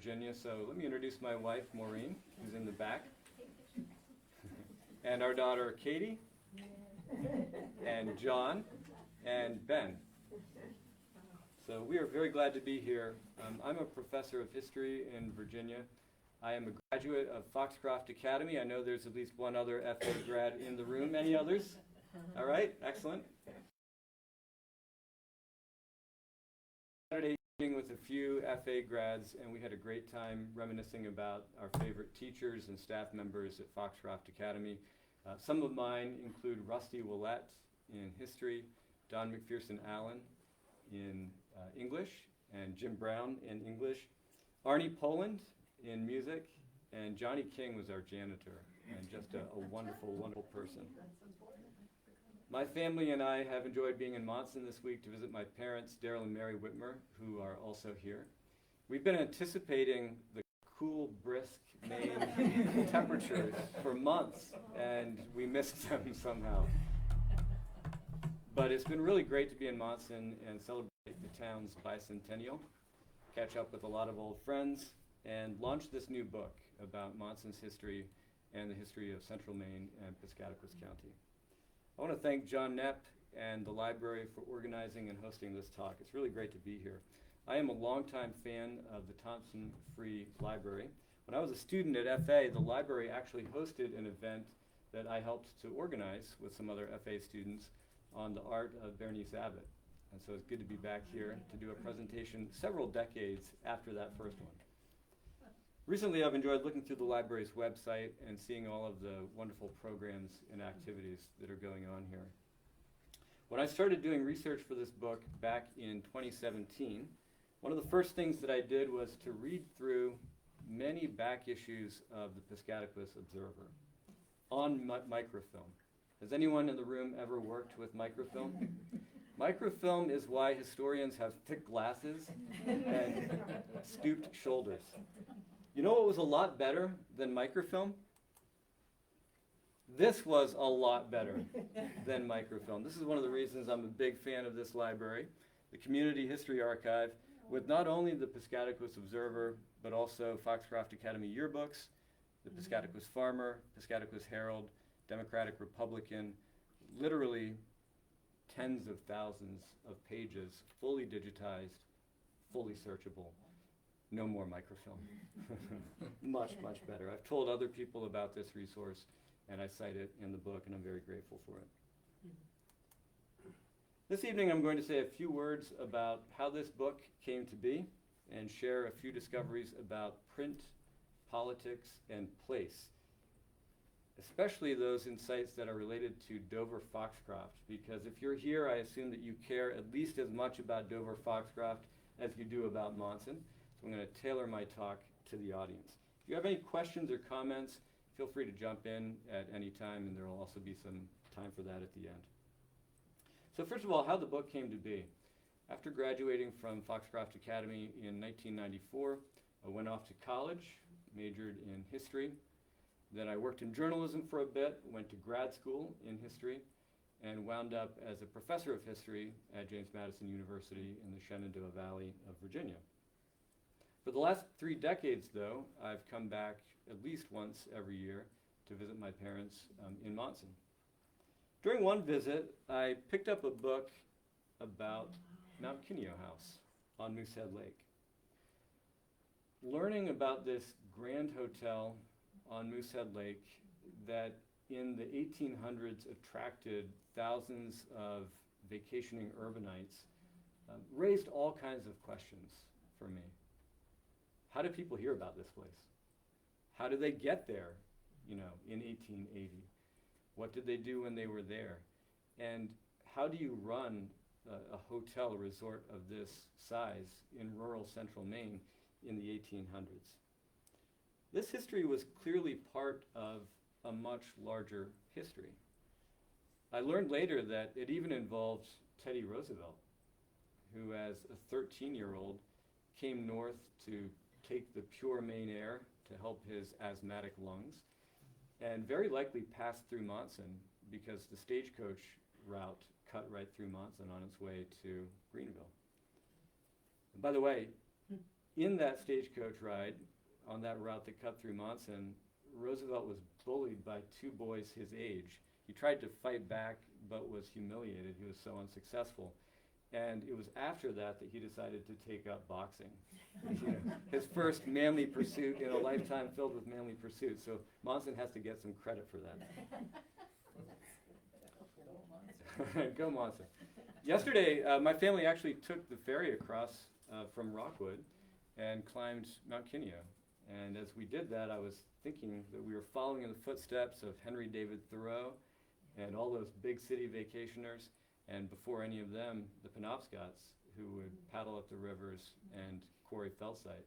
Virginia. So let me introduce my wife, Maureen, who's in the back, and our daughter, Katie, and John, and Ben. So we are very glad to be here. I'm a professor of history in Virginia. I am a graduate of Foxcroft Academy. I know there's at least one other FA grad in the room. Any others? All right, excellent. Saturday evening with a few FA grads, and we had a great time reminiscing about our favorite teachers and staff members at Foxcroft Academy. Some of mine include Rusty Willett in history, Don McPherson Allen in English, and Jim Brown in English, Arnie Poland in music, and Johnny King was our janitor, and just a wonderful, wonderful person. My family and I have enjoyed being in Monson this week to visit my parents, Daryl and Mary Whitmer, who are also here. We've been anticipating the cool, brisk Maine temperatures for months, and we missed them somehow. But it's been really great to be in Monson and celebrate the town's bicentennial, catch up with a lot of old friends, and launch this new book about Monson's history and the history of central Maine and Piscataquis County. I want to thank John Knepp and the library for organizing and hosting this talk. It's really great to be here. I am a longtime fan of the Thompson Free Library. When I was a student at FA, the library actually hosted an event that I helped to organize with some other FA students on the art of Bernice Abbott. And so it's good to be back here to do a presentation several decades after that first one. Recently, I've enjoyed looking through the library's website and seeing all of the wonderful programs and activities that are going on here. When I started doing research for this book back in 2017, one of the first things that I did was to read through many back issues of the Piscataquis Observer on microfilm. Has anyone in the room ever worked with microfilm? Microfilm is why historians have thick glasses and stooped shoulders. You know what was a lot better than microfilm? This was a lot better than microfilm. This is one of the reasons I'm a big fan of this library, the Community History Archive, with not only the Piscataquis Observer, but also Foxcroft Academy yearbooks, the Piscataquis Farmer, Piscataquis Herald, Democratic Republican, literally tens of thousands of pages, fully digitized, fully searchable. No more microfilm. Much, much better. I've told other people about this resource, and I cite it in the book, and I'm very grateful for it. This evening, I'm going to say a few words about how this book came to be and share a few discoveries about print, politics, and place, especially those insights that are related to Dover Foxcroft, because if you're here, I assume that you care at least as much about Dover Foxcroft as you do about Monson. So I'm going to tailor my talk to the audience. If you have any questions or comments, feel free to jump in at any time, and there will also be some time for that at the end. So first of all, how the book came to be. After graduating from Foxcroft Academy in 1994, I went off to college, majored in history. Then I worked in journalism for a bit, went to grad school in history, and wound up as a professor of history at James Madison University in the Shenandoah Valley of Virginia. For the last 3 decades, though, I've come back at least once every year to visit my parents in Monson. During one visit, I picked up a book about Mount Kineo House on Moosehead Lake. Learning about this grand hotel on Moosehead Lake that in the 1800s attracted thousands of vacationing urbanites raised all kinds of questions for me. How do people hear about this place? How did they get there, in 1880? What did they do when they were there? And how do you run a hotel, a resort of this size in rural central Maine in the 1800s? This history was clearly part of a much larger history. I learned later that it even involved Teddy Roosevelt, who as a 13-year-old came north to take the pure Maine air to help his asthmatic lungs, and very likely passed through Monson because the stagecoach route cut right through Monson on its way to Greenville. And by the way, In that stagecoach ride, on that route that cut through Monson, Roosevelt was bullied by two boys his age. He tried to fight back, but was humiliated. He was so unsuccessful. And it was after that that he decided to take up boxing. His first manly pursuit in a lifetime filled with manly pursuits. So Monson has to get some credit for that. Go Monson. Yesterday, my family actually took the ferry across from Rockwood and climbed Mount Kineo. And as we did that, I was thinking that we were following in the footsteps of Henry David Thoreau and all those big city vacationers, and before any of them, the Penobscots, who would paddle up the rivers and quarry felsite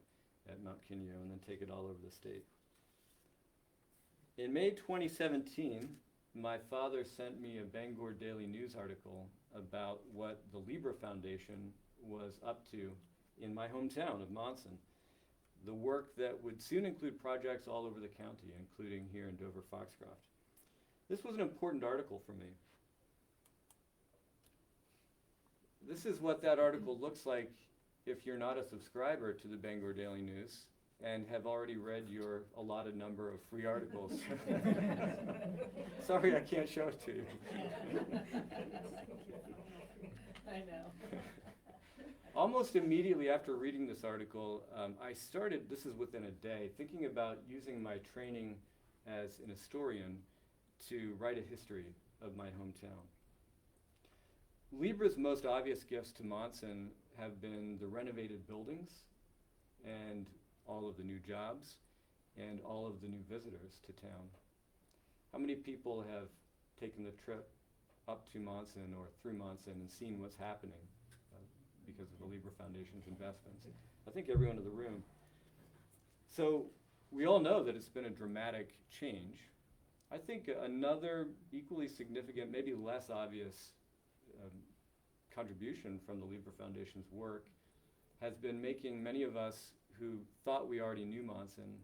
at Mount Kineo and then take it all over the state. In May 2017, my father sent me a Bangor Daily News article about what the Libra Foundation was up to in my hometown of Monson. The work that would soon include projects all over the county, including here in Dover-Foxcroft. This was an important article for me. This is what that article looks like if you're not a subscriber to the Bangor Daily News and have already read your allotted number of free articles. Sorry, I can't show it to you. I know. Almost immediately after reading this article, I started, this is within a day, thinking about using my training as an historian to write a history of my hometown. Libra's most obvious gifts to Monson have been the renovated buildings and all of the new jobs and all of the new visitors to town. How many people have taken the trip up to Monson or through Monson and seen what's happening because of the Libra Foundation's investments? I think everyone in the room. So we all know that it's been a dramatic change. I think another equally significant, maybe less obvious contribution from the Libra Foundation's work has been making many of us who thought we already knew Monson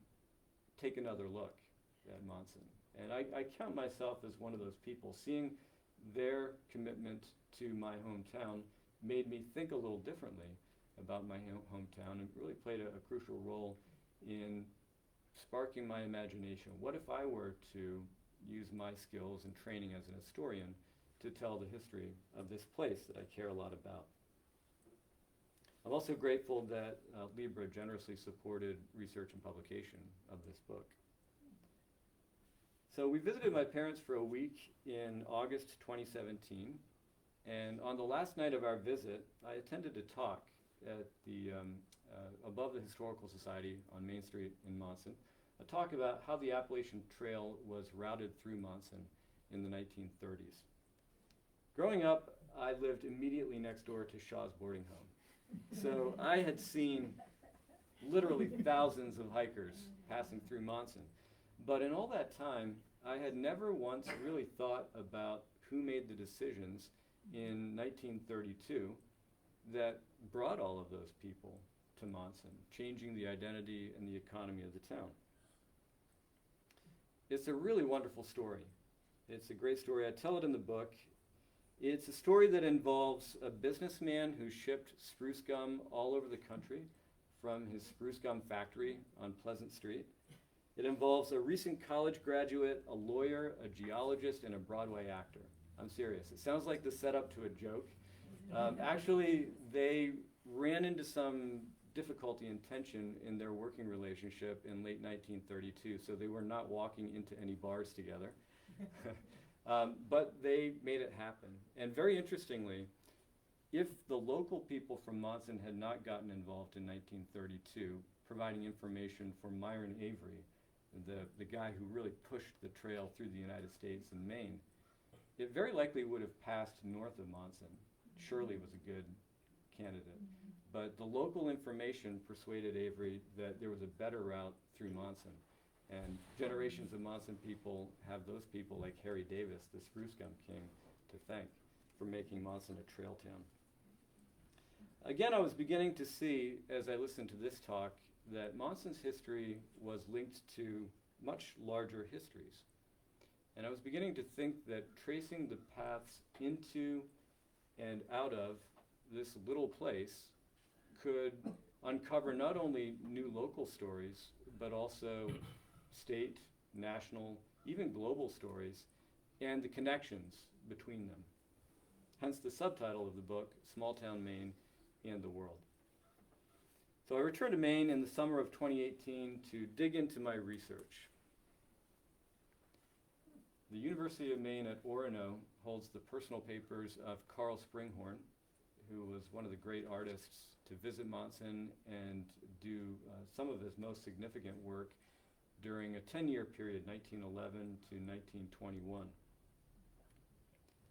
take another look at Monson. And I count myself as one of those people. Seeing their commitment to my hometown made me think a little differently about my hometown and really played a crucial role in sparking my imagination. What if I were to use my skills and training as an historian to tell the history of this place that I care a lot about? I'm also grateful that Libra generously supported research and publication of this book. So we visited my parents for a week in August 2017, and on the last night of our visit, I attended a talk at the above the Historical Society on Main Street in Monson, a talk about how the Appalachian Trail was routed through Monson in the 1930s. Growing up, I lived immediately next door to Shaw's boarding home. So I had seen literally thousands of hikers passing through Monson. But in all that time, I had never once really thought about who made the decisions in 1932 that brought all of those people to Monson, changing the identity and the economy of the town. It's a really wonderful story. It's a great story. I tell it in the book. It's a story that involves a businessman who shipped spruce gum all over the country from his spruce gum factory on Pleasant Street. It involves a recent college graduate, a lawyer, a geologist, and a Broadway actor. I'm serious. It sounds like the setup to a joke. Actually, they ran into some difficulty and tension in their working relationship in late 1932, so they were not walking into any bars together. But they made it happen. And very interestingly, if the local people from Monson had not gotten involved in 1932, providing information for Myron Avery, the guy who really pushed the trail through the United States and Maine, it very likely would have passed north of Monson. Shirley was a good candidate. But the local information persuaded Avery that there was a better route through Monson. And generations of Monson people have those people like Harry Davis, the Spruce Gum King, to thank for making Monson a trail town. Again, I was beginning to see, as I listened to this talk, that Monson's history was linked to much larger histories. And I was beginning to think that tracing the paths into and out of this little place could uncover not only new local stories, but also state, national, even global stories, and the connections between them. Hence the subtitle of the book, Small Town Maine and the World. So I returned to Maine in the summer of 2018 to dig into my research. The University of Maine at Orono holds the personal papers of Carl Springhorn, who was one of the great artists to visit Monson and do some of his most significant work during a 10-year period, 1911 to 1921.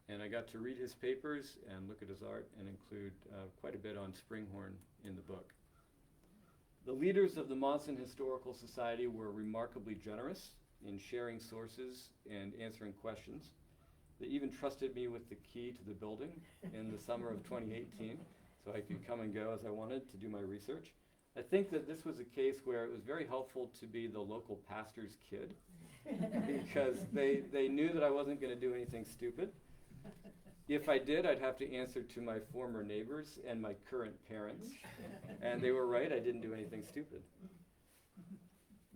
And I got to read his papers and look at his art and include quite a bit on Springhorn in the book. The leaders of the Monson Historical Society were remarkably generous in sharing sources and answering questions. They even trusted me with the key to the building in the summer of 2018, so I could come and go as I wanted to do my research. I think that this was a case where it was very helpful to be the local pastor's kid, because they knew that I wasn't going to do anything stupid. If I did, I'd have to answer to my former neighbors and my current parents, and they were right, I didn't do anything stupid.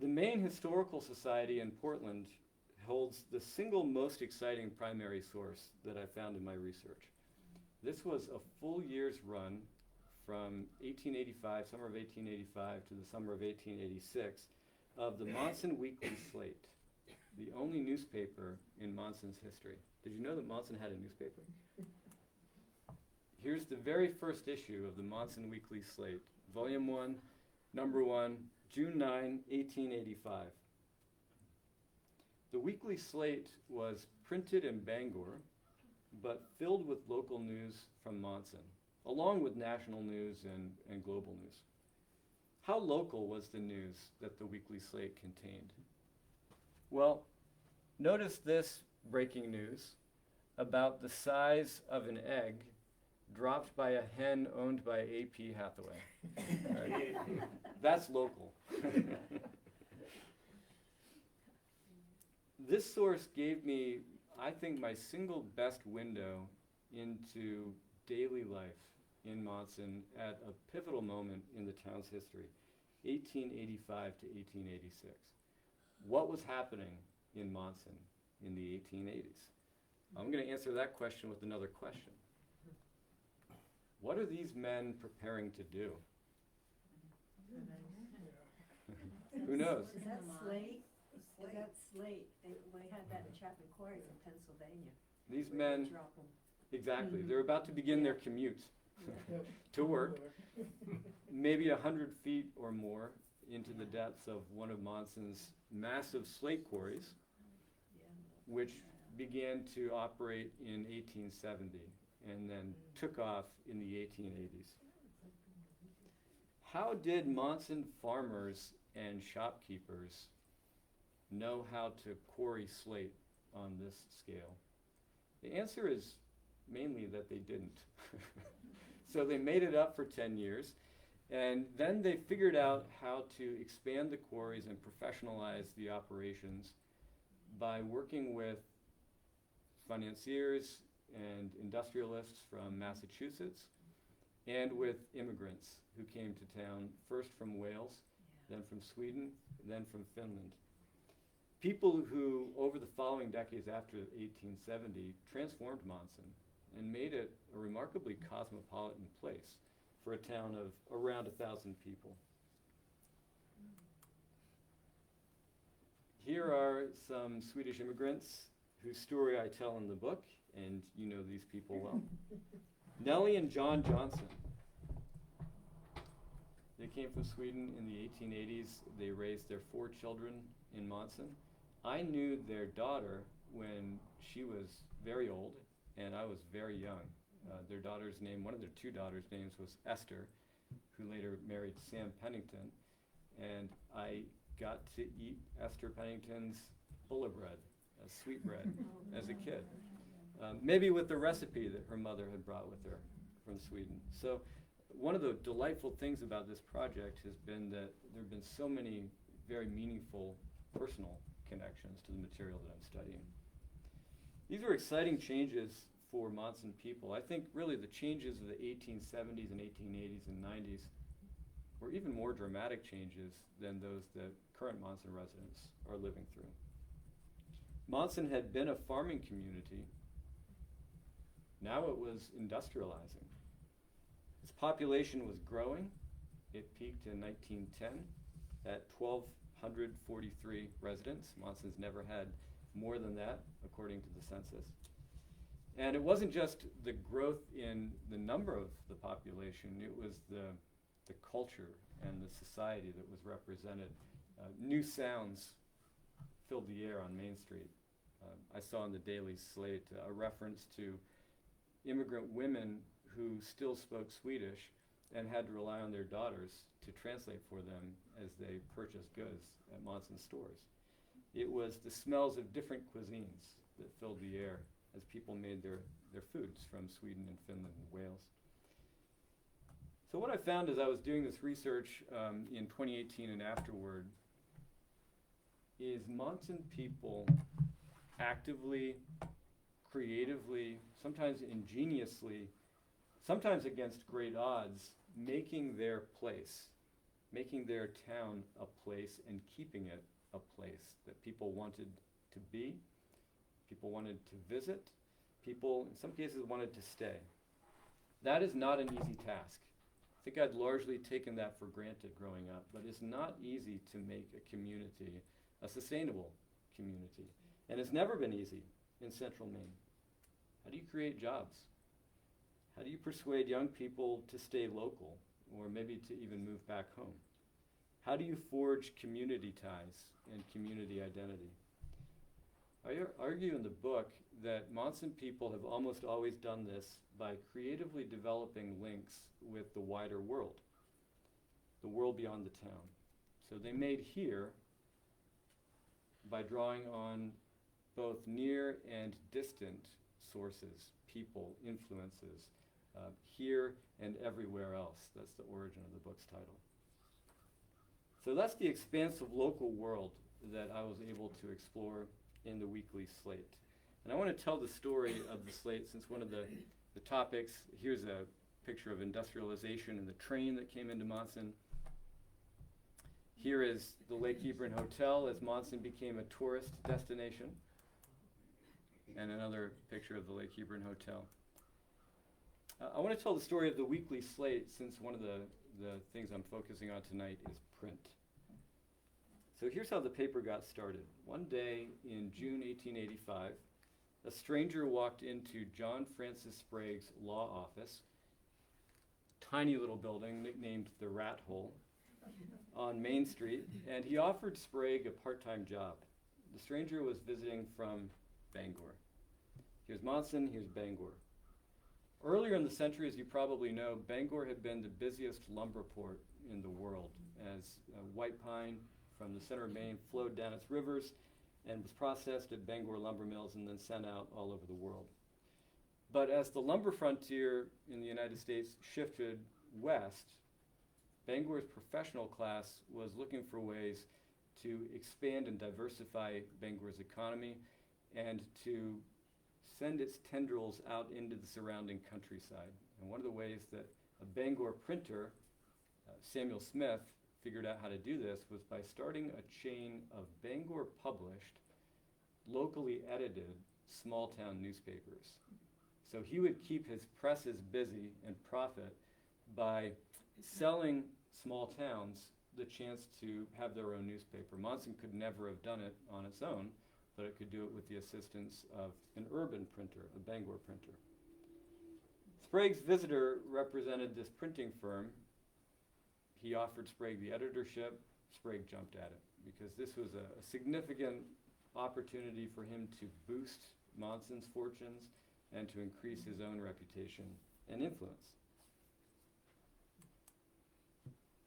The Maine Historical Society in Portland holds the single most exciting primary source that I found in my research. This was a full year's run from 1885, summer of 1885 to the summer of 1886, of the Monson Weekly Slate, the only newspaper in Monson's history. Did you know that Monson had a newspaper? Here's the very first issue of the Monson Weekly Slate, Volume 1, Number 1, June 9, 1885. The weekly slate was printed in Bangor, but filled with local news from Monson, along with national news and global news. How local was the news that the weekly slate contained? Well, notice this breaking news about the size of an egg dropped by a hen owned by A.P. Hathaway. Right? That's local. This source gave me, I think, my single best window into daily life in Monson at a pivotal moment in the town's history, 1885 to 1886. What was happening in Monson in the 1880s? I'm going to answer that question with another question. What are these men preparing to do? Who knows? Is that Slate? Is that Slate? We had that in Chapman Quarries in Pennsylvania. These men, Drop 'em. exactly, they're about to begin their commute to work, maybe 100 feet or more into the depths of one of Monson's massive slate quarries, which began to operate in 1870 and then took off in the 1880s. How did Monson farmers and shopkeepers know how to quarry slate on this scale? The answer is mainly that they didn't. So they made it up for 10 years, and then they figured out how to expand the quarries and professionalize the operations by working with financiers and industrialists from Massachusetts and with immigrants who came to town, first from Wales, then from Sweden, then from Finland. People who, over the following decades after 1870, transformed Monson and made it a remarkably cosmopolitan place for a town of around 1,000 people. Here are some Swedish immigrants whose story I tell in the book, and you know these people well. Nelly and John Johnson. They came from Sweden in the 1880s. They raised their 4 children in Monson. I knew their daughter when she was very old and I was very young. Their daughter's name, one of their 2 daughters' names was Esther, who later married Sam Pennington. And I got to eat Esther Pennington's bread, sweet bread, as a kid. Maybe with the recipe that her mother had brought with her from Sweden. So one of the delightful things about this project has been that there have been so many very meaningful personal connections to the material that I'm studying. These are exciting changes for Monson people. I think really the changes of the 1870s and 1880s and 90s were even more dramatic changes than those that current Monson residents are living through. Monson had been a farming community. Now it was industrializing. Its population was growing. It peaked in 1910 at 1,243 residents. Monson's never had more than that, according to the census. And it wasn't just the growth in the number of the population, it was the culture and the society that was represented. New sounds filled the air on Main Street. I saw in the Daily Slate a reference to immigrant women who still spoke Swedish and had to rely on their daughters to translate for them as they purchased goods at Monson stores. It was the smells of different cuisines that filled the air as people made their foods from Sweden and Finland and Wales. So what I found as I was doing this research in 2018 and afterward is Monson people actively, creatively, sometimes ingeniously, sometimes against great odds, making their place, making their town a place and keeping it a place that people wanted to be, people wanted to visit, people in some cases wanted to stay. That is not an easy task. I think I'd largely taken that for granted growing up, but it's not easy to make a community a sustainable community. And it's never been easy in central Maine. How do you create jobs? How do you persuade young people to stay local or maybe to even move back home? How do you forge community ties and community identity? I argue in the book that Monson people have almost always done this by creatively developing links with the wider world, the world beyond the town. So they made here by drawing on both near and distant sources, people, influences, here and everywhere else. That's the origin of the book's title. So that's the expansive local world that I was able to explore in the weekly Slate. And I want to tell the story of the Slate since one of the topics, here's a picture of industrialization and the train that came into Monson. Here is the Lake Hebron Hotel as Monson became a tourist destination. And another picture of the Lake Hebron Hotel. I want to tell the story of the weekly Slate since one of the things I'm focusing on tonight is print. So here's how the paper got started. One day in June 1885, a stranger walked into John Francis Sprague's law office, tiny little building nicknamed the Rat Hole, on Main Street, and he offered Sprague a part-time job. The stranger was visiting from Bangor. Here's Monson, here's Bangor. Earlier in the century, as you probably know, Bangor had been the busiest lumber port in the world as white pine from the center of Maine flowed down its rivers and was processed at Bangor lumber mills and then sent out all over the world. But as the lumber frontier in the United States shifted west, Bangor's professional class was looking for ways to expand and diversify Bangor's economy and to send its tendrils out into the surrounding countryside. And one of the ways that a Bangor printer, Samuel Smith, figured out how to do this was by starting a chain of Bangor published, locally edited, small town newspapers. So he would keep his presses busy and profit by selling small towns the chance to have their own newspaper. Monson could never have done it on its own, but it could do it with the assistance of an urban printer, a Bangor printer. Sprague's visitor represented this printing firm. He offered Sprague the editorship. Sprague jumped at it because this was a significant opportunity for him to boost Monson's fortunes and to increase his own reputation and influence.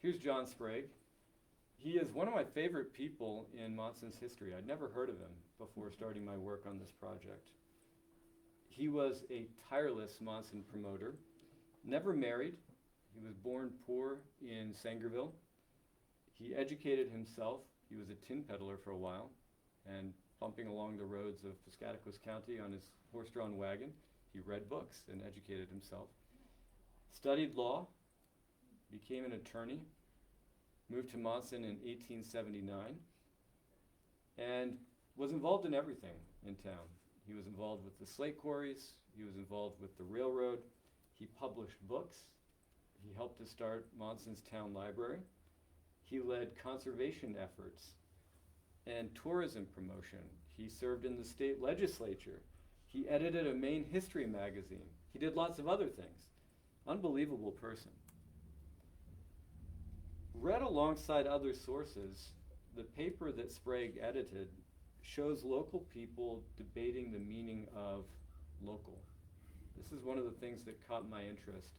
Here's John Sprague. He is one of my favorite people in Monson's history. I'd never heard of him before starting my work on this project. He was a tireless Monson promoter, never married. He was born poor in Sangerville. He educated himself. He was a tin peddler for a while and bumping along the roads of Piscataquis County on his horse-drawn wagon. He read books and educated himself. Studied law, became an attorney, moved to Monson in 1879, and was involved in everything in town. He was involved with the slate quarries, he was involved with the railroad, he published books, he helped to start Monson's town library, he led conservation efforts and tourism promotion. He served in the state legislature. He edited a Maine history magazine. He did lots of other things. Unbelievable person. Read alongside other sources, the paper that Sprague edited shows local people debating the meaning of local. This is one of the things that caught my interest,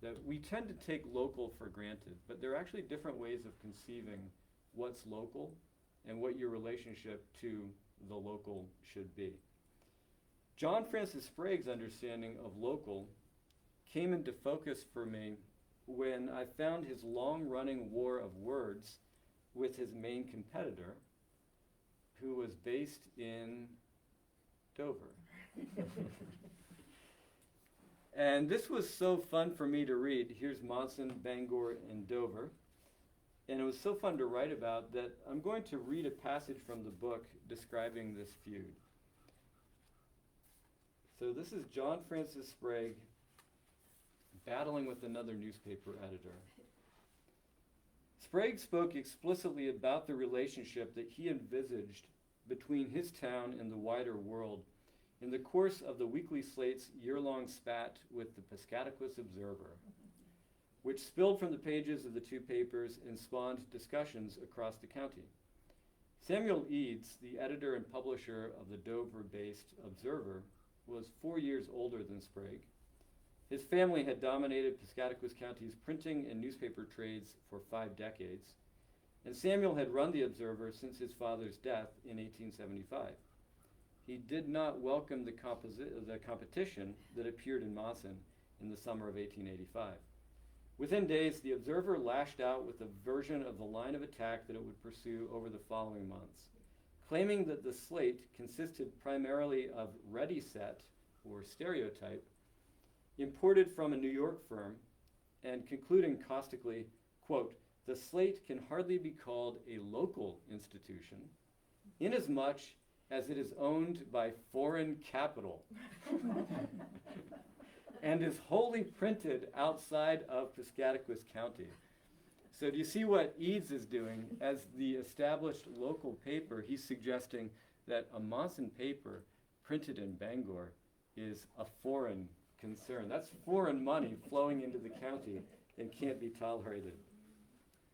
that we tend to take local for granted, but there are actually different ways of conceiving what's local and what your relationship to the local should be. John Francis Sprague's understanding of local came into focus for me when I found his long-running war of words with his main competitor, who was based in Dover. And this was so fun for me to read. Here's Monson, Bangor, and Dover. And it was so fun to write about that I'm going to read a passage from the book describing this feud. So this is John Francis Sprague battling with another newspaper editor. Sprague spoke explicitly about the relationship that he envisaged between his town and the wider world in the course of the Weekly Slate's year-long spat with the Piscataquis Observer, which spilled from the pages of the two papers and spawned discussions across the county. Samuel Eads, the editor and publisher of the Dover-based Observer, was 4 years older than Sprague. His family had dominated Piscataquis County's printing and newspaper trades for 5 decades, and Samuel had run the Observer since his father's death in 1875. He did not welcome the competition that appeared in Monson in the summer of 1885. Within days, the Observer lashed out with a version of the line of attack that it would pursue over the following months, claiming that the slate consisted primarily of ready set, or stereotype, imported from a New York firm, and concluding caustically, quote, "The slate can hardly be called a local institution, inasmuch as it is owned by foreign capital and is wholly printed outside of Piscataquis County." So do you see what Eads is doing? As the established local paper, he's suggesting that a Monson paper printed in Bangor is a foreign concern. That's foreign money flowing into the county and can't be tolerated.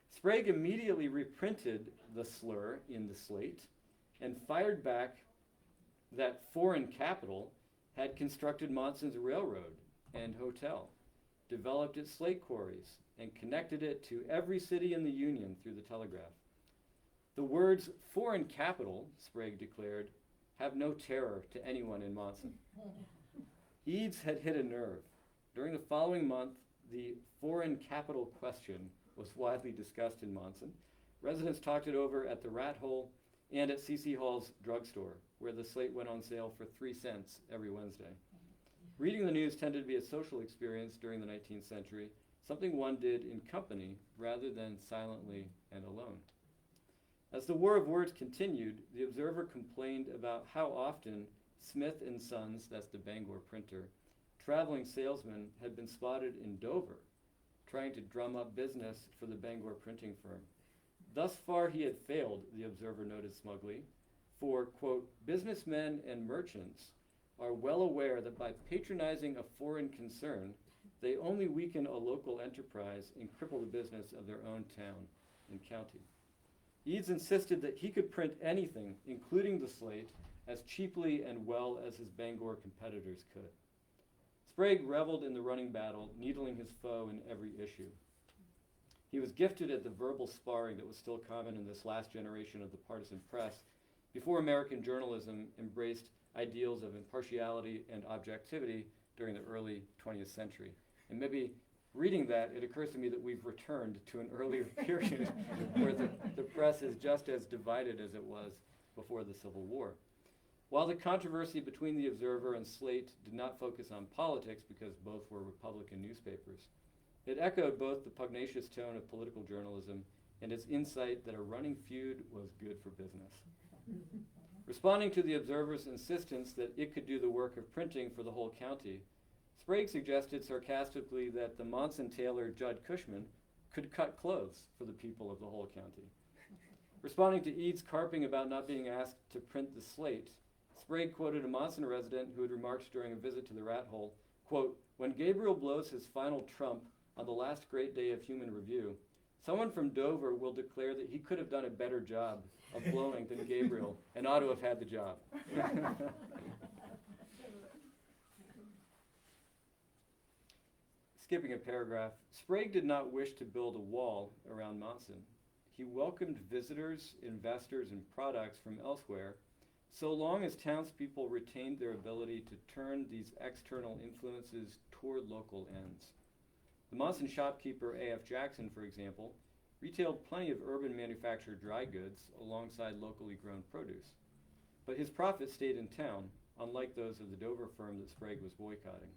Sprague immediately reprinted the slur in the Slate and fired back that foreign capital had constructed Monson's railroad and hotel, developed its slate quarries, and connected it to every city in the Union through the telegraph. The words foreign capital, Sprague declared, have no terror to anyone in Monson. Eads had hit a nerve. During the following month, the foreign capital question was widely discussed in Monson. Residents talked it over at the Rat Hole and at C.C. Hall's drugstore, where the slate went on sale for 3 cents every Wednesday. Reading the news tended to be a social experience during the 19th century, something one did in company rather than silently and alone. As the war of words continued, the Observer complained about how often Smith and Sons, that's the Bangor printer, traveling salesmen had been spotted in Dover, trying to drum up business for the Bangor printing firm. Thus far he had failed, the Observer noted smugly, for, quote, "businessmen and merchants are well aware that by patronizing a foreign concern, they only weaken a local enterprise and cripple the business of their own town and county." Eads insisted that he could print anything, including the slate, as cheaply and well as his Bangor competitors could. Sprague reveled in the running battle, needling his foe in every issue. He was gifted at the verbal sparring that was still common in this last generation of the partisan press, before American journalism embraced ideals of impartiality and objectivity during the early 20th century. And maybe reading that, it occurs to me that we've returned to an earlier period where the press is just as divided as it was before the Civil War. While the controversy between the Observer and Slate did not focus on politics because both were Republican newspapers, it echoed both the pugnacious tone of political journalism and its insight that a running feud was good for business. Responding to the Observer's insistence that it could do the work of printing for the whole county, Sprague suggested sarcastically that the Monson tailor Judd Cushman could cut clothes for the people of the whole county. Responding to Eads' carping about not being asked to print the Slate, Sprague quoted a Monson resident who had remarked during a visit to the rat hole, quote, "When Gabriel blows his final trump on the last great day of human review, someone from Dover will declare that he could have done a better job of blowing than Gabriel and ought to have had the job." Skipping a paragraph, Sprague did not wish to build a wall around Monson. He welcomed visitors, investors, and products from elsewhere, so long as townspeople retained their ability to turn these external influences toward local ends. The Monson shopkeeper A.F. Jackson, for example, retailed plenty of urban manufactured dry goods alongside locally grown produce. But his profits stayed in town, unlike those of the Dover firm that Sprague was boycotting.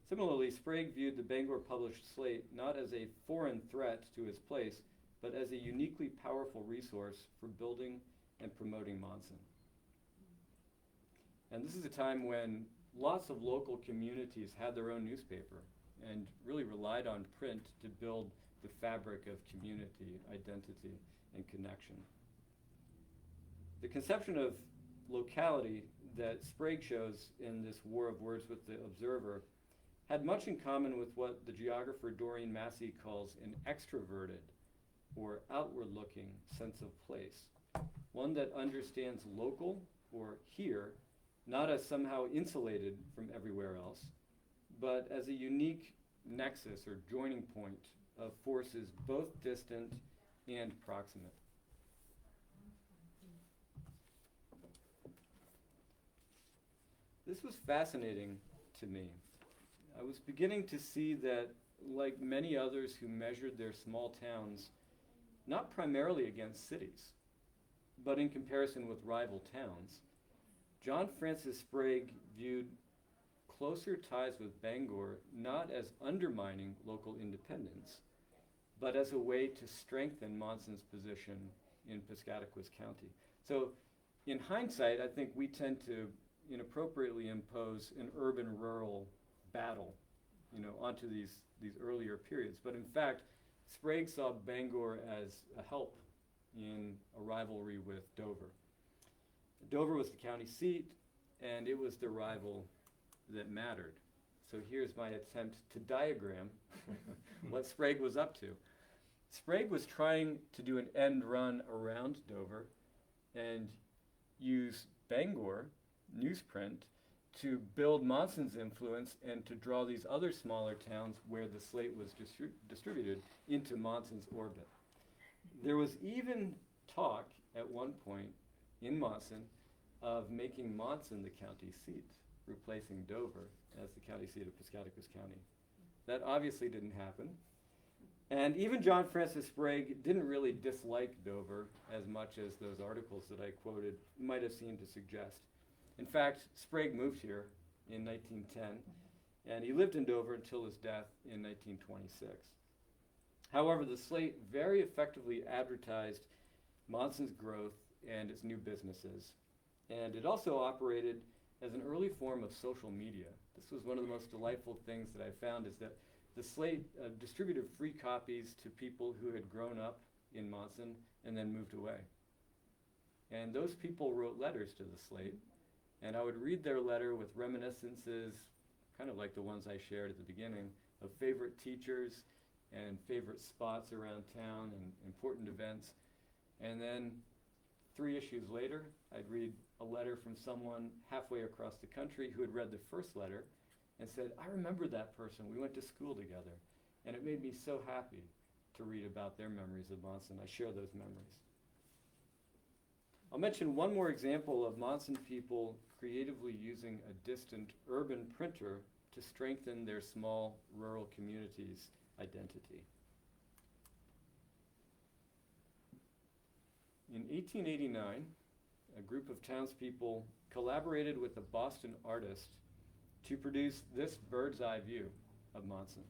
Similarly, Sprague viewed the Bangor published Slate not as a foreign threat to his place, but as a uniquely powerful resource for building and promoting Monson. And this is a time when lots of local communities had their own newspaper and really relied on print to build the fabric of community, identity, and connection. The conception of locality that Sprague shows in this war of words with the Observer had much in common with what the geographer Doreen Massey calls an extroverted or outward-looking sense of place, one that understands local or here not as somehow insulated from everywhere else, but as a unique nexus or joining point of forces both distant and proximate. This was fascinating to me. I was beginning to see that, like many others who measured their small towns, not primarily against cities, but in comparison with rival towns, John Francis Sprague viewed closer ties with Bangor not as undermining local independence, but as a way to strengthen Monson's position in Piscataquis County. So in hindsight, I think we tend to inappropriately impose an urban-rural battle, onto these earlier periods. But in fact, Sprague saw Bangor as a help in a rivalry with Dover. Dover was the county seat, and it was the rival that mattered. So here's my attempt to diagram what Sprague was up to. Sprague was trying to do an end run around Dover and use Bangor newsprint to build Monson's influence and to draw these other smaller towns where the Slate was distributed into Monson's orbit. There was even talk at one point in Monson of making Monson the county seat, replacing Dover as the county seat of Piscataquis County. That obviously didn't happen. And even John Francis Sprague didn't really dislike Dover as much as those articles that I quoted might have seemed to suggest. In fact, Sprague moved here in 1910, and he lived in Dover until his death in 1926. However, the Slate very effectively advertised Monson's growth and its new businesses, and it also operated as an early form of social media. This was one of the most delightful things that I found, is that the Slate distributed free copies to people who had grown up in Monson and then moved away. And those people wrote letters to the Slate, and I would read their letter with reminiscences, kind of like the ones I shared at the beginning, of favorite teachers and favorite spots around town and important events. And then 3 issues later, I'd read a letter from someone halfway across the country who had read the first letter and said, "I remember that person, we went to school together." And it made me so happy to read about their memories of Monson. I share those memories. I'll mention one more example of Monson people creatively using a distant urban printer to strengthen their small rural community's identity. In 1889, a group of townspeople collaborated with a Boston artist to produce this bird's eye view of Monson.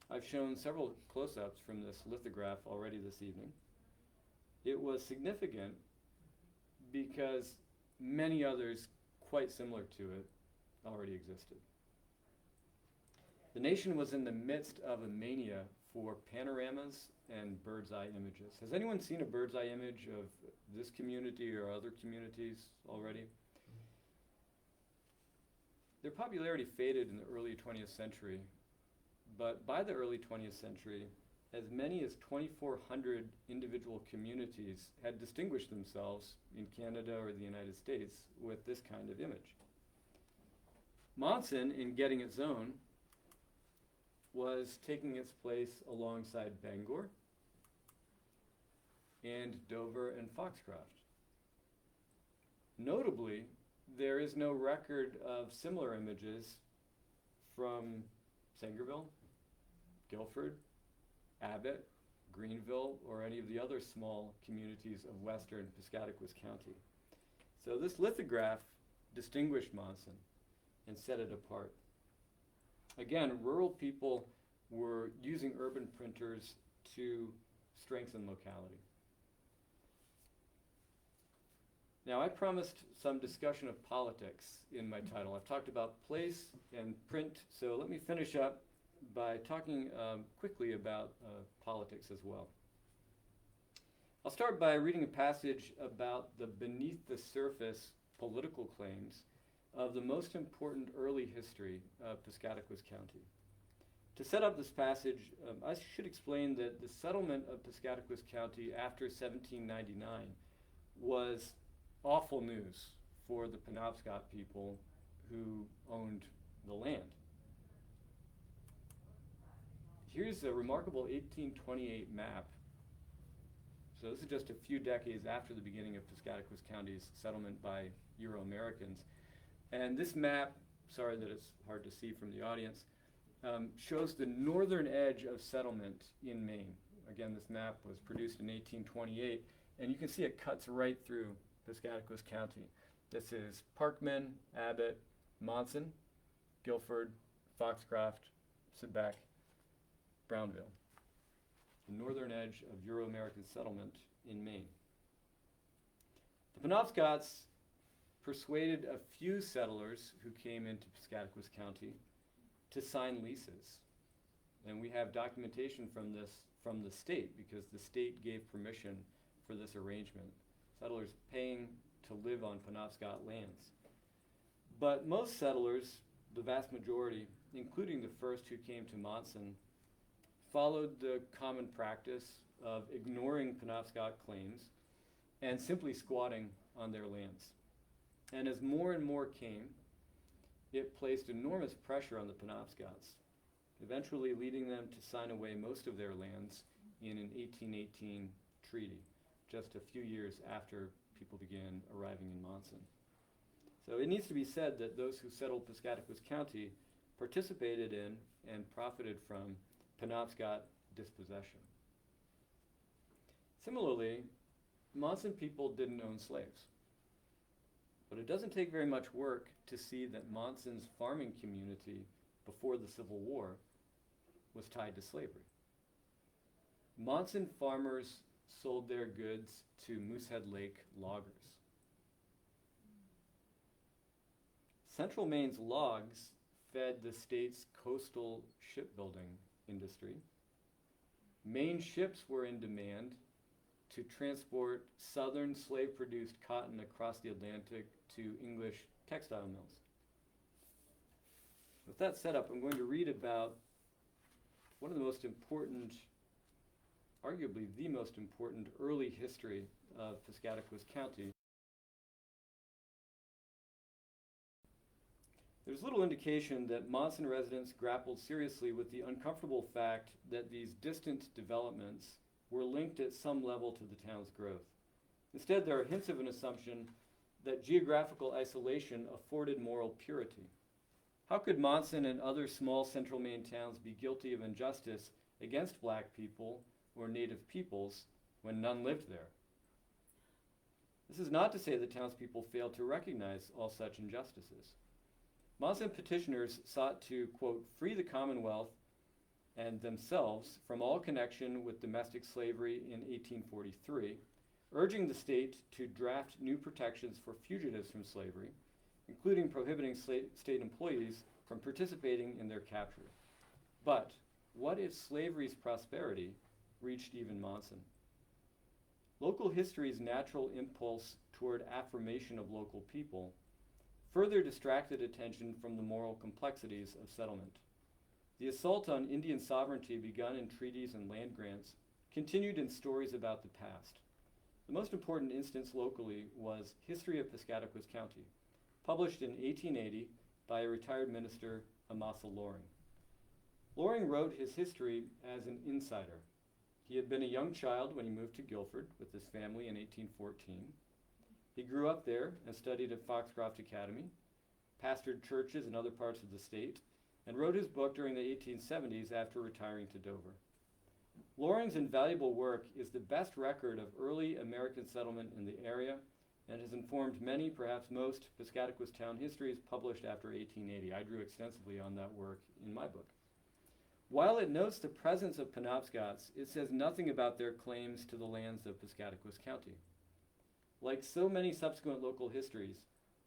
I've shown several close-ups from this lithograph already this evening. It was significant because many others quite similar to it already existed. The nation was in the midst of a mania for panoramas and bird's eye images. Has anyone seen a bird's eye image of this community or other communities already? Their popularity faded in the early 20th century, but by the early 20th century, as many as 2,400 individual communities had distinguished themselves in Canada or the United States with this kind of image. Monson, in getting its own, was taking its place alongside Bangor and Dover and Foxcroft. Notably, there is no record of similar images from Sangerville, Guilford, Abbott, Greenville, or any of the other small communities of western Piscataquis County. So this lithograph distinguished Monson and set it apart. Again, rural people were using urban printers to strengthen locality. Now, I promised some discussion of politics in my title. I've talked about place and print, so let me finish up by talking quickly about politics as well. I'll start by reading a passage about the beneath the surface political claims of the most important early history of Piscataquis County. To set up this passage, I should explain that the settlement of Piscataquis County after 1799 was awful news for the Penobscot people who owned the land. Here's a remarkable 1828 map. So this is just a few decades after the beginning of Piscataquis County's settlement by Euro-Americans. And this map, sorry that it's hard to see from the audience, shows the northern edge of settlement in Maine. Again, this map was produced in 1828, and you can see it cuts right through Piscataquis County. This is Parkman, Abbott, Monson, Guilford, Foxcroft, Sebec, Brownville, the northern edge of Euro-American settlement in Maine. The Penobscots persuaded a few settlers who came into Piscataquis County to sign leases. And we have documentation from this from the state, because the state gave permission for this arrangement. Settlers paying to live on Penobscot lands. But most settlers, the vast majority, including the first who came to Monson, followed the common practice of ignoring Penobscot claims and simply squatting on their lands. And as more and more came, it placed enormous pressure on the Penobscots, eventually leading them to sign away most of their lands in an 1818 treaty, just a few years after people began arriving in Monson. So it needs to be said that those who settled Piscataquis County participated in and profited from Penobscot dispossession. Similarly, Monson people didn't own slaves. But it doesn't take very much work to see that Monson's farming community before the Civil War was tied to slavery. Monson farmers sold their goods to Moosehead Lake loggers. Central Maine's logs fed the state's coastal shipbuilding industry. Maine ships were in demand to transport southern slave-produced cotton across the Atlantic to English textile mills. With that set up, I'm going to read about one of the most important, arguably the most important early history of Piscataquis County. There's little indication that Monson residents grappled seriously with the uncomfortable fact that these distant developments were linked at some level to the town's growth. Instead, there are hints of an assumption that geographical isolation afforded moral purity. How could Monson and other small central Maine towns be guilty of injustice against black people or native peoples when none lived there? This is not to say that townspeople failed to recognize all such injustices. Monson petitioners sought to, quote, free the Commonwealth and themselves from all connection with domestic slavery in 1843, urging the state to draft new protections for fugitives from slavery, including prohibiting state employees from participating in their capture. But what if slavery's prosperity reached even Monson? Local history's natural impulse toward affirmation of local people further distracted attention from the moral complexities of settlement. The assault on Indian sovereignty begun in treaties and land grants continued in stories about the past. The most important instance locally was History of Piscataquis County, published in 1880 by a retired minister, Amasa Loring. Loring wrote his history as an insider. He had been a young child when he moved to Guilford with his family in 1814. He grew up there and studied at Foxcroft Academy, pastored churches in other parts of the state, and wrote his book during the 1870s after retiring to Dover. Loring's invaluable work is the best record of early American settlement in the area and has informed many, perhaps most, Piscataquis town histories published after 1880. I drew extensively on that work in my book. While it notes the presence of Penobscots, it says nothing about their claims to the lands of Piscataquis County. Like so many subsequent local histories,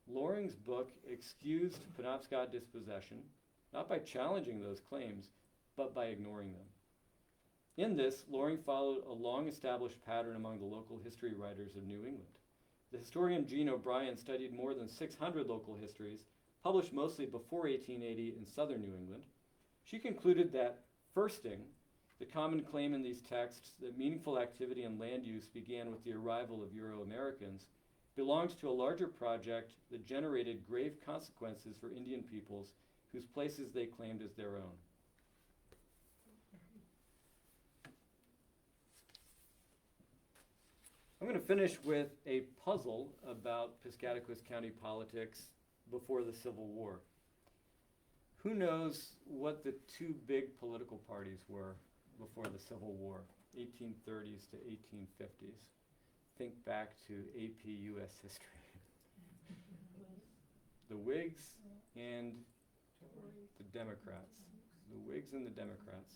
Loring's book excused Penobscot dispossession, not by challenging those claims, but by ignoring them. In this, Loring followed a long-established pattern among the local history writers of New England. The historian Jean O'Brien studied more than 600 local histories, published mostly before 1880 in southern New England. She concluded that firsting, the common claim in these texts that meaningful activity and land use began with the arrival of Euro-Americans belonged to a larger project that generated grave consequences for Indian peoples whose places they claimed as their own. I'm going to finish with a puzzle about Piscataquis County politics before the Civil War. Who knows what the two big political parties were before the Civil War, 1830s to 1850s? Think back to AP US history. The Whigs and the Democrats. The Whigs and the Democrats.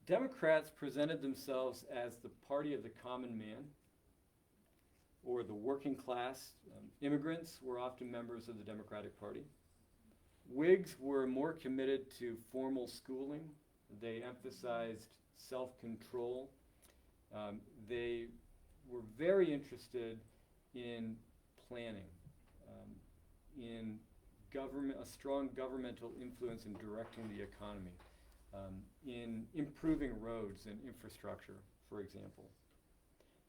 Democrats presented themselves as the party of the common man, or the working class. Immigrants were often members of the Democratic Party. Whigs were more committed to formal schooling. They emphasized self-control. They were very interested in planning, in a strong governmental influence in directing the economy, in improving roads and infrastructure, for example.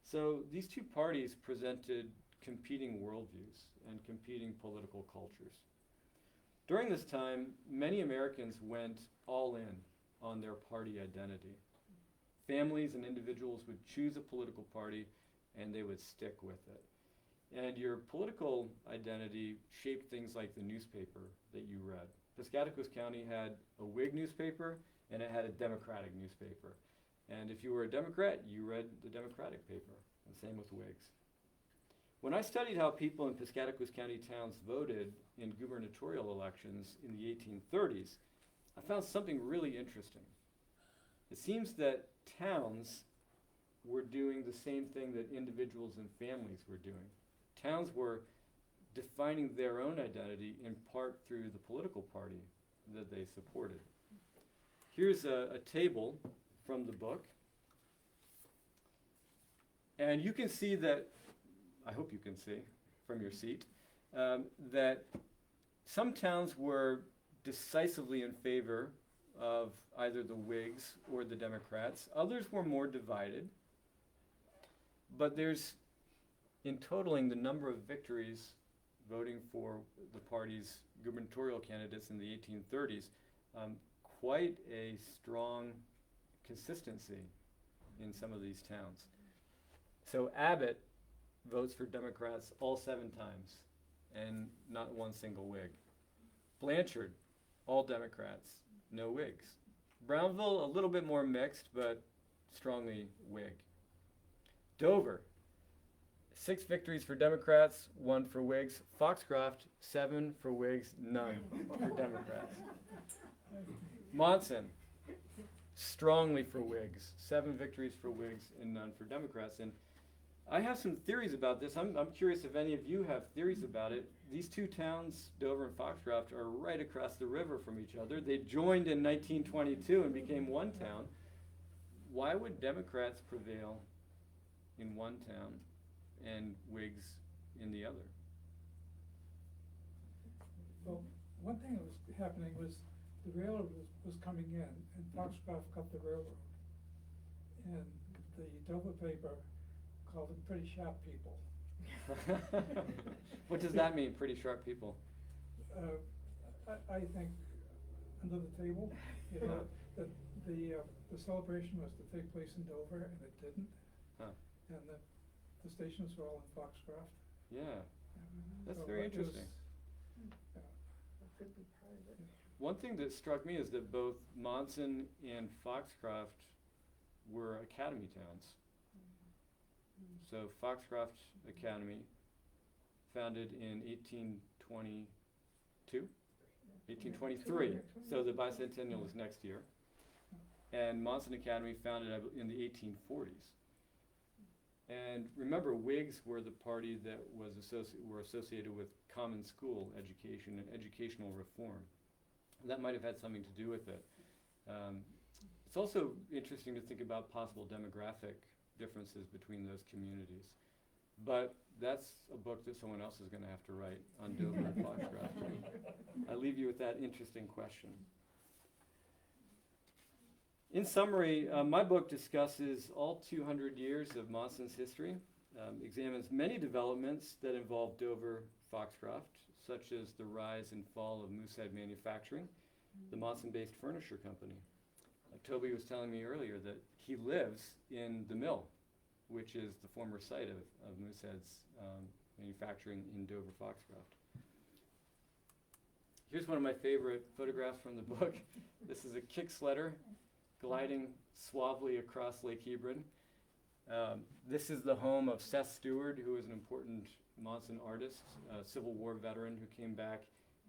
So these two parties presented competing worldviews and competing political cultures. During this time, many Americans went all in on their party identity. Families and individuals would choose a political party and they would stick with it. And your political identity shaped things like the newspaper that you read. Piscataquis County had a Whig newspaper and it had a Democratic newspaper. And if you were a Democrat, you read the Democratic paper, and same with Whigs. When I studied how people in Piscataquis County towns voted in gubernatorial elections in the 1830s, I found something really interesting. It seems that towns were doing the same thing that individuals and families were doing. Towns were defining their own identity in part through the political party that they supported. Here's a table from the book. And you can see that, I hope you can see from your seat, that some towns were decisively in favor of either the Whigs or the Democrats. Others were more divided. But there's, in totaling the number of victories voting for the party's gubernatorial candidates in the 1830s, quite a strong consistency in some of these towns. So Abbott votes for Democrats all 7 times, and not one single Whig. Blanchard, all Democrats, no Whigs. Brownville, a little bit more mixed, but strongly Whig. Dover, 6 victories for Democrats, 1 for Whigs. Foxcroft, 7 for Whigs, none for Democrats. Monson, strongly for Whigs, 7 victories for Whigs and none for Democrats. And I have some theories about this. I'm curious if any of you have theories about it. These two towns, Dover and Foxcroft, are right across the river from each other. They joined in 1922 and became one town. Why would Democrats prevail in one town and Whigs in the other? Well, one thing that was happening was the railroad was coming in, and Foxcroft cut the railroad. And the Dover paper called them pretty sharp people. What does that mean, pretty sharp people? I think under the table, you know, that the celebration was to take place in Dover, and it didn't. Huh. And the stations were all in Foxcroft. Yeah, that's So very it was- interesting. yeah. Could be part of it. One thing that struck me is that both Monson and Foxcroft were academy towns. So Foxcroft Academy, founded in 1823, so the bicentennial is next year. And Monson Academy, founded in the 1840s. And remember, Whigs were the party that were associated with common school education and educational reform. That might have had something to do with it. It's also interesting to think about possible demographic differences between those communities. But that's a book that someone else is going to have to write on Dover and Foxcroft. I leave you with that interesting question. In summary, my book discusses all 200 years of Monson's history, examines many developments that involve Dover Foxcroft, such as the rise and fall of Moosehead Manufacturing, the Monson-based furniture company. Toby was telling me earlier that he lives in the mill, which is the former site of Moosehead's manufacturing in Dover Foxcroft. Here's one of my favorite photographs from the book. This is a kick sledder gliding suavely across Lake Hebron. This is the home of Seth Stewart, who was an important Monson artist, a Civil War veteran who came back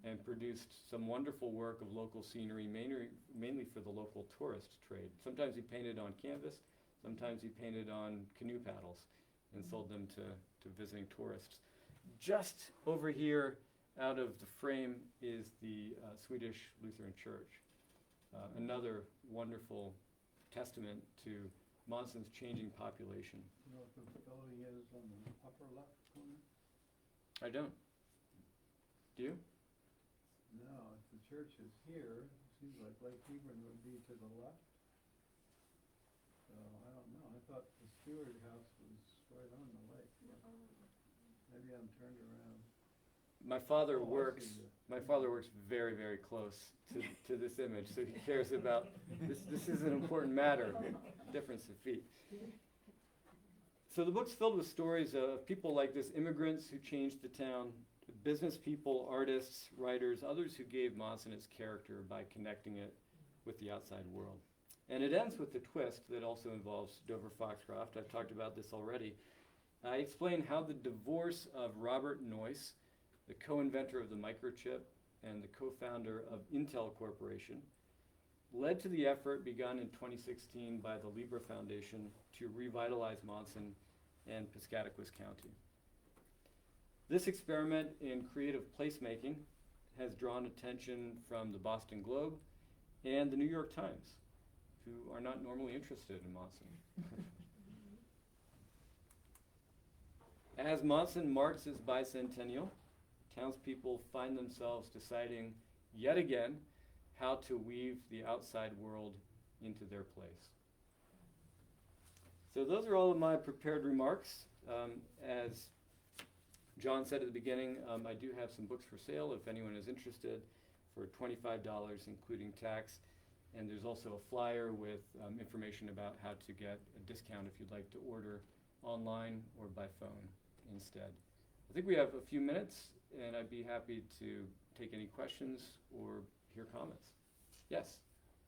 and produced some wonderful work of local scenery, mainly for the local tourist trade. Sometimes he painted on canvas, sometimes he painted on canoe paddles and sold them to visiting tourists. Just over here, out of the frame, is the Swedish Lutheran Church. Another wonderful testament to Monson's changing population. You know what the building is on the upper left corner? I don't. Do you? No, if the church is here, it seems like Lake Hebron would be to the left. So, I don't know, I thought the Stewart house was right on the lake. Maybe I'm turned around. My father Oh, I works. see the- My father works very, very close to this image, so he cares about this. This is an important matter. Difference of feet. So the book's filled with stories of people like this, immigrants who changed the town, business people, artists, writers, others who gave Monson its character by connecting it with the outside world. And it ends with a twist that also involves Dover Foxcroft. I've talked about this already. I explain how the divorce of Robert Noyce, the co-inventor of the microchip and the co-founder of Intel Corporation, led to the effort begun in 2016 by the Libra Foundation to revitalize Monson and Piscataquis County. This experiment in creative placemaking has drawn attention from the Boston Globe and the New York Times, who are not normally interested in Monson. As Monson marks its bicentennial, townspeople find themselves deciding yet again how to weave the outside world into their place. So those are all of my prepared remarks. As John said at the beginning, I do have some books for sale if anyone is interested for $25, including tax. And there's also a flyer with information about how to get a discount if you'd like to order online or by phone instead. I think we have a few minutes, and I'd be happy to take any questions or hear comments. Yes?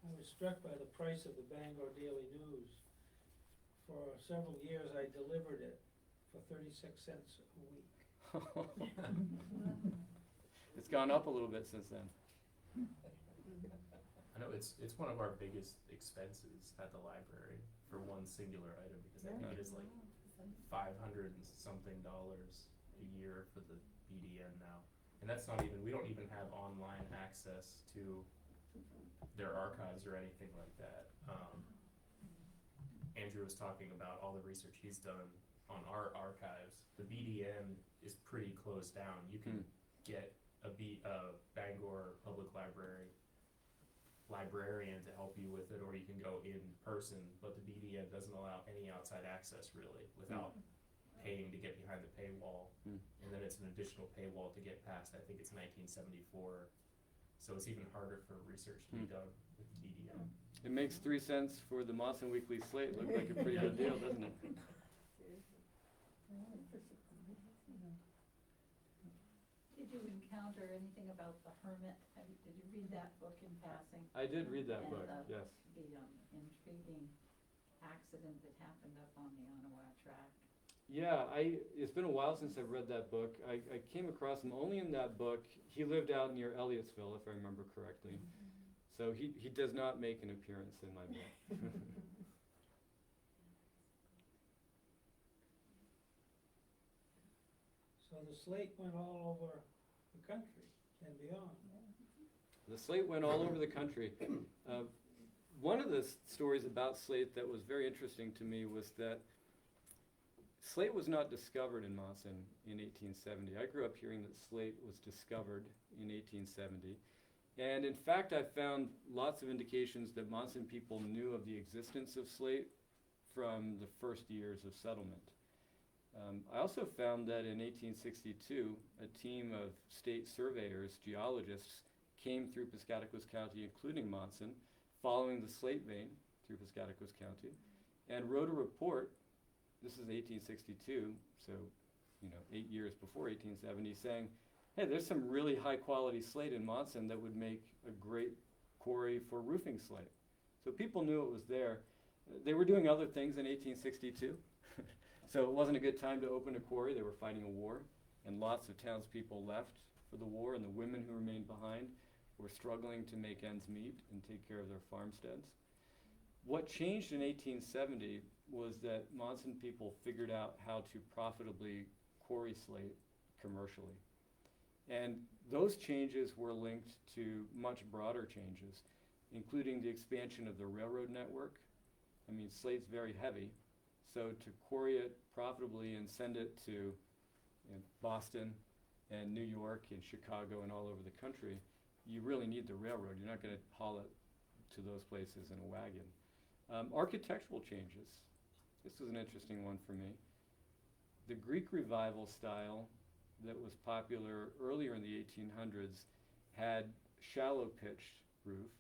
I was struck by the price of the Bangor Daily News. For several years, I delivered it for 36 cents a week. It's gone up a little bit since then. I know it's one of our biggest expenses at the library for one singular item, because I think it is like $500 and something a year for the BDN now. And that's not even, we don't even have online access to their archives or anything like that. Andrew was talking about all the research he's done on our archives. The BDN is pretty closed down. You can get a Bangor Public Library librarian to help you with it, or you can go in person, but the BDN doesn't allow any outside access really without paying to get behind the paywall. And then it's an additional paywall to get past, I think it's 1974. So it's even harder for research to be done with the BDN. It makes 3 cents for the Monson Weekly Slate look like a pretty good deal, doesn't it? Did you encounter anything about the hermit? Did you read that book in passing? I did read that And book, yes. The intriguing accident that happened up on the Ottawa track. Yeah, it's been a while since I've read that book. I came across him only in that book. He lived out near Elliottsville, if I remember correctly. So he does not make an appearance in my book. So the slate went all over the country and beyond. The Slate went all over the country. One of the stories about Slate that was very interesting to me was that Slate was not discovered in Monson in 1870. I grew up hearing that Slate was discovered in 1870. And in fact, I found lots of indications that Monson people knew of the existence of Slate from the first years of settlement. I also found that in 1862, a team of state surveyors, geologists, came through Piscataquis County, including Monson, following the slate vein through Piscataquis County, and wrote a report. This is 1862, so 8 years before 1870, saying, hey, there's some really high quality slate in Monson that would make a great quarry for roofing slate. So people knew it was there. They were doing other things in 1862, so it wasn't a good time to open a quarry. They were fighting a war, and lots of townspeople left for the war, and the women who remained behind were struggling to make ends meet and take care of their farmsteads. What changed in 1870 was that Monson people figured out how to profitably quarry slate commercially. And those changes were linked to much broader changes, including the expansion of the railroad network. I mean, slate's very heavy, so to quarry it profitably and send it to Boston and New York and Chicago and all over the country, you really need the railroad. You're not going to haul it to those places in a wagon. Architectural changes. This was an interesting one for me. The Greek Revival style that was popular earlier in the 1800s had shallow pitched roof.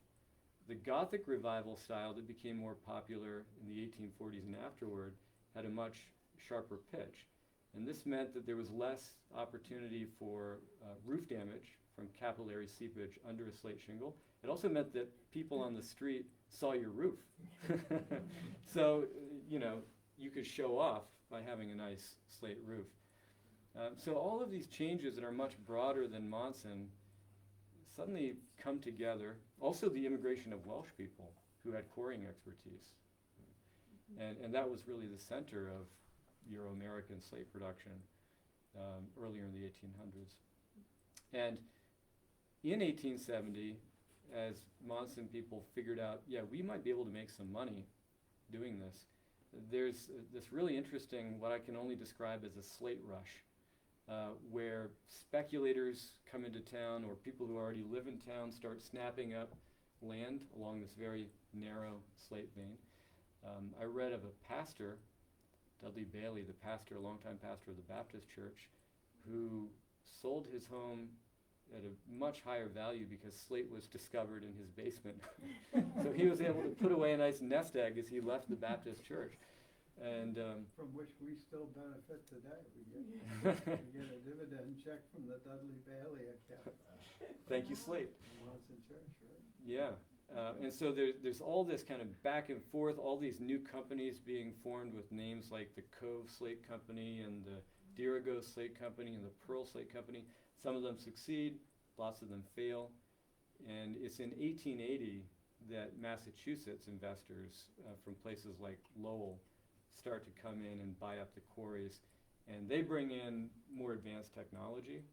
The Gothic Revival style that became more popular in the 1840s and afterward had a much sharper pitch. And this meant that there was less opportunity for roof damage from capillary seepage under a slate shingle. It also meant that people on the street saw your roof. So, you could show off by having a nice slate roof. So all of these changes that are much broader than Monson suddenly come together. Also the immigration of Welsh people who had quarrying expertise. And that was really the center of Euro-American slate production earlier in the 1800s. And in 1870, as Monson people figured out, we might be able to make some money doing this, there's this really interesting, what I can only describe as a slate rush, where speculators come into town, or people who already live in town start snapping up land along this very narrow slate vein. I read of a pastor, Dudley Bailey, the longtime pastor of the Baptist church, who sold his home at a much higher value because slate was discovered in his basement. So he was able to put away a nice nest egg as he left the Baptist church. And from which we still benefit today. We get a dividend check from the Dudley Bailey account. Thank you, Slate. Monson Church, right? Yeah. And so there's all this kind of back and forth, all these new companies being formed with names like the Cove Slate Company and the Dirigo Slate Company and the Pearl Slate Company. Some of them succeed, lots of them fail. And it's in 1880 that Massachusetts investors from places like Lowell start to come in and buy up the quarries, and they bring in more advanced technology.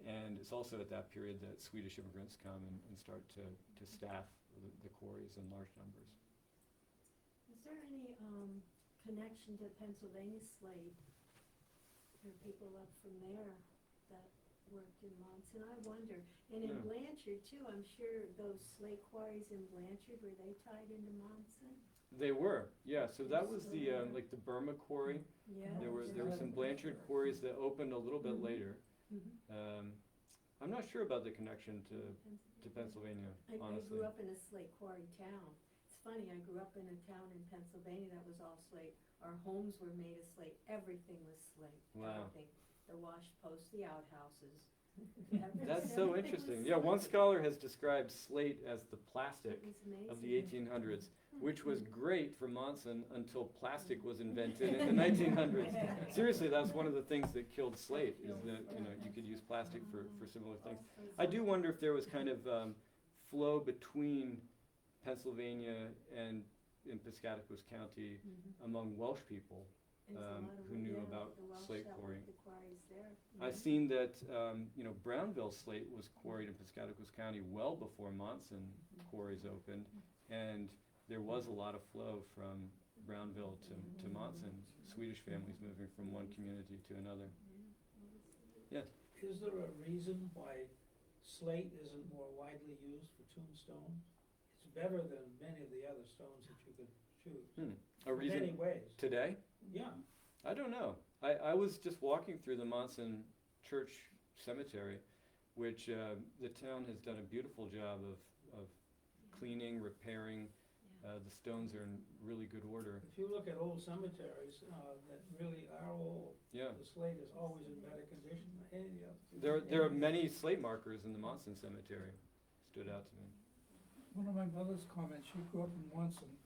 And it's also at that period that Swedish immigrants come and start to staff the quarries in large numbers. Is there any connection to Pennsylvania slate? There are people up from there that worked in Monson. I wonder. And in Yeah. Blanchard too, I'm sure those slate quarries in Blanchard, were they tied into Monson? They were, yeah. So that was So, the like the Burma quarry. Yeah. There were some Blanchard quarries that opened a little bit Mhm. later. Mhm. I'm not sure about the connection to Pennsylvania, I honestly. grew up in a slate quarry town. It's funny, I grew up in a town in Pennsylvania that was all slate. Our homes were made of slate. Everything was slate. Wow. Everything. The wash posts, the outhouses. That's so interesting. Yeah, one scholar has described slate as the plastic It was amazing. of the 1800s, which was great for Monson until plastic was invented in the 1900s. Seriously, that's one of the things that killed slate, is that you could use plastic for similar things. I do wonder if there was kind of flow between Pennsylvania and in Piscataquis County Mhm. among Welsh people. And there's a lot of who knew yeah, about the Welsh slate that quarry. worked the quarries there. I've seen that Brownville slate was quarried in Piscataquis County well before Monson quarries opened, and there was a lot of flow from Brownville to Monson, Swedish families moving from one community to another. Yes. Is there a reason why slate isn't more widely used for tombstones? It's better than many of the other stones that you could choose. A In many reason ways. today? Yeah. I don't know. I was just walking through the Monson Church Cemetery, which the town has done a beautiful job of cleaning, repairing. The stones are in really good order. If you look at old cemeteries that really are old, Yeah. the slate is always in better condition than any of the other. There are many slate markers in the Monson Cemetery. Stood out to me. One of my mother's comments, she grew up in Monson,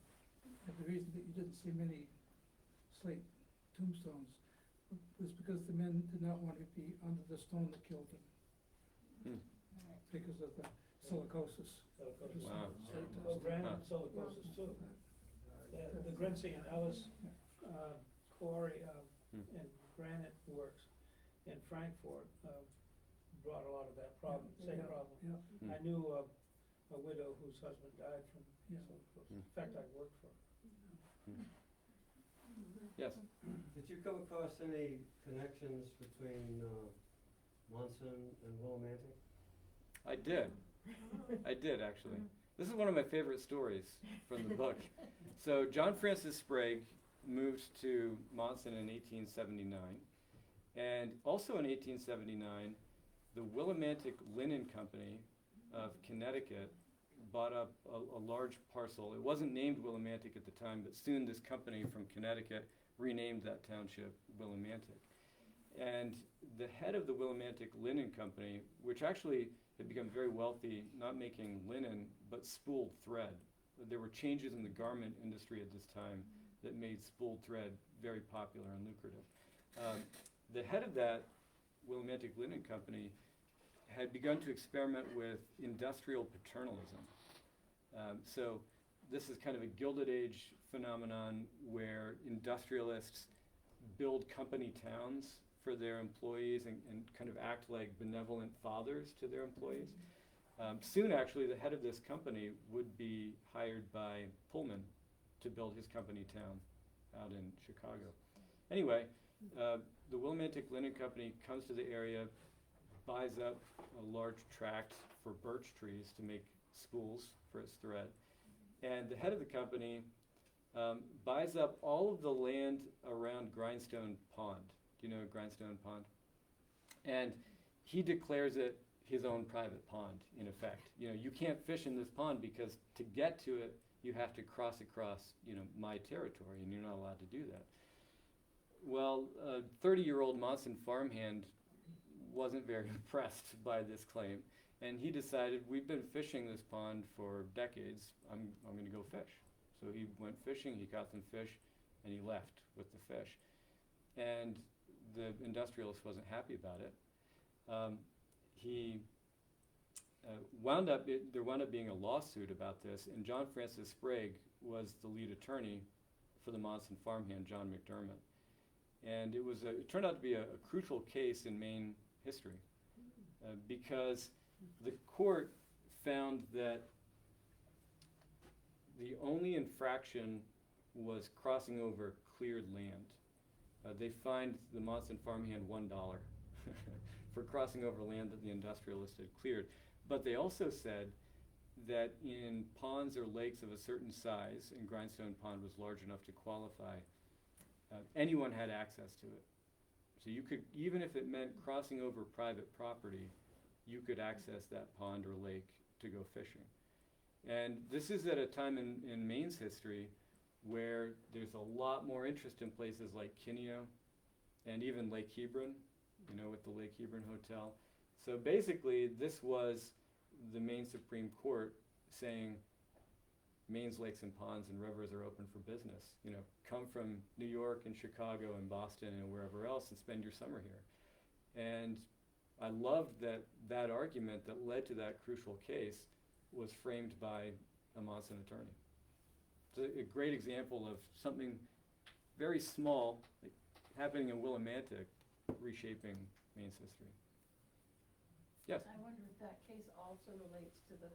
and the reason that you didn't see many slate tombstones was because the men did not want to be under the stone that killed them, Hmm. because of the silicosis. Silicosis. Wow. Oh, granite Huh. silicosis too. The Grincy and Ellis quarry and granite works in Frankfort brought a lot of that problem, same Yeah, problem. Yeah, Hmm. I knew a widow whose husband died from Yeah. silicosis. Hmm. In fact, I worked for her. Yes. Did you come across any connections between Monson and Willimantic? I did. I did, actually. This is one of my favorite stories from the book. So John Francis Sprague moved to Monson in 1879. And also in 1879, the Willimantic Linen Company of Connecticut bought up a large parcel. It wasn't named Willimantic at the time, but soon this company from Connecticut renamed that township Willimantic. And the head of the Willimantic Linen Company, which actually had become very wealthy, not making linen, but spooled thread. There were changes in the garment industry at this time that made spooled thread very popular and lucrative. The head of that Willimantic Linen Company had begun to experiment with industrial paternalism. So this is kind of a Gilded Age phenomenon where industrialists build company towns for their employees and kind of act like benevolent fathers to their employees. Soon, actually, the head of this company would be hired by Pullman to build his company town out in Chicago. Anyway, the Willimantic Linen Company comes to the area, buys up a large tract for birch trees to make spools for its thread. And the head of the company buys up all of the land around Grindstone Pond. Do you know Grindstone Pond? And he declares it his own private pond, in effect. You can't fish in this pond because to get to it, you have to cross across, my territory, and you're not allowed to do that. Well, a 30-year-old Monson farmhand wasn't very impressed by this claim, and he decided, we've been fishing this pond for decades, I'm going to go fish. So he went fishing, he caught some fish, and he left with the fish. And the industrialist wasn't happy about it. He there wound up being a lawsuit about this, and John Francis Sprague was the lead attorney for the Monson farmhand, John McDermott. And it turned out to be a crucial case in Maine history, because the court found that the only infraction was crossing over cleared land. They fined the Monson farmhand $1 for crossing over land that the industrialist had cleared. But they also said that in ponds or lakes of a certain size, and Grindstone Pond was large enough to qualify, anyone had access to it. So you could, even if it meant crossing over private property, you could access that pond or lake to go fishing. And this is at a time in Maine's history where there's a lot more interest in places like Kineo and even Lake Hebron, with the Lake Hebron Hotel. So basically, this was the Maine Supreme Court saying Maine's lakes and ponds and rivers are open for business. Come from New York and Chicago and Boston and wherever else and spend your summer here. And I loved that argument that led to that crucial case was framed by a Monson attorney. It's a great example of something very small happening in Willimantic reshaping Maine's history. Yes? I wonder if that case also relates to the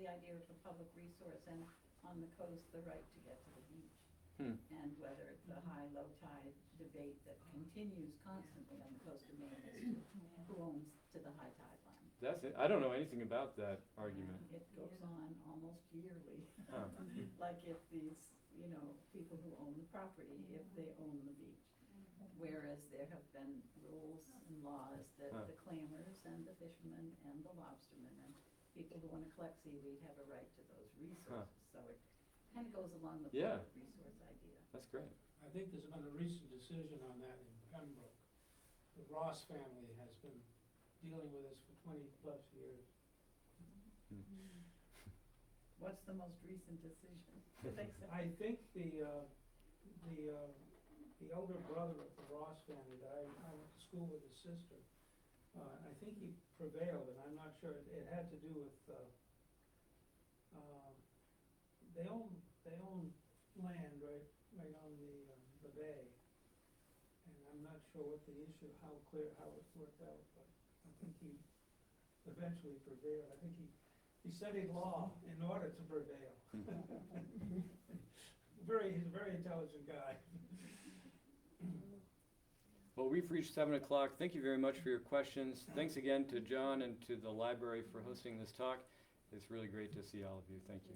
idea of the public resource, and on the coast, the right to get to the beach. And whether the high-low tide debate that continues constantly on the coast of Maine is who owns to the high tide line. That's it. I don't know anything about that argument. It goes on almost yearly. Huh. Like if these, people who own the property, if they own the beach. Whereas there have been rules and laws that the clammers and the fishermen and the lobstermen and people who want to collect seaweed have a right to those resources. So it kind of goes along the public resource idea. That's great. I think there's been a recent decision on that in Pembroke. The Ross family has been dealing with this for 20-plus years. What's the most recent decision? Did they say? I think the elder brother of the Ross family that I went to school with his sister, I think he prevailed, and I'm not sure. It had to do with they own land right on the bay, and I'm not sure what the issue, how it worked out, but I think he eventually prevailed. I think he studied law in order to prevail. He's a very intelligent guy. Well, we've reached 7 o'clock. Thank you very much for your questions. Thanks again to John and to the library for hosting this talk. It's really great to see all of you. Thank you.